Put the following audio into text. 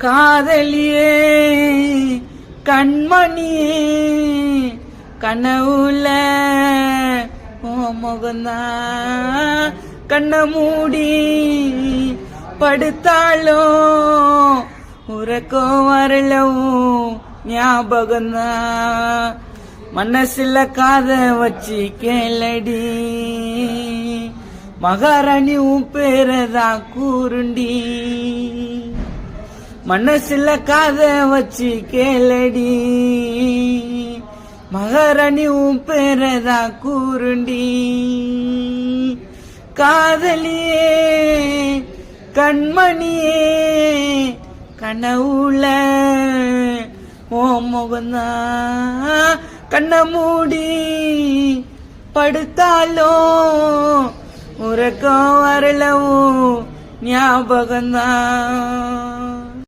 காதலியே கண்மணியே கனவுல ஓ முகந்தான் கண்ண மூடி படுத்தாலும் உறக்கம் வரலவும் ஞாபகம்தான் மனசுல காத வச்சு கேளடி மகாராணி உன் பேரதான் கூருண்டி மனசுல காத வச்சு கேளடி மகாராணி உன் பேரதான் கூருண்டி காதலியே கண்மணியே கனவுல ஓ முகந்தான் கண்ண மூடி படுத்தாலும் உறக்கம் வரலவும் ஞாபகம்தான்.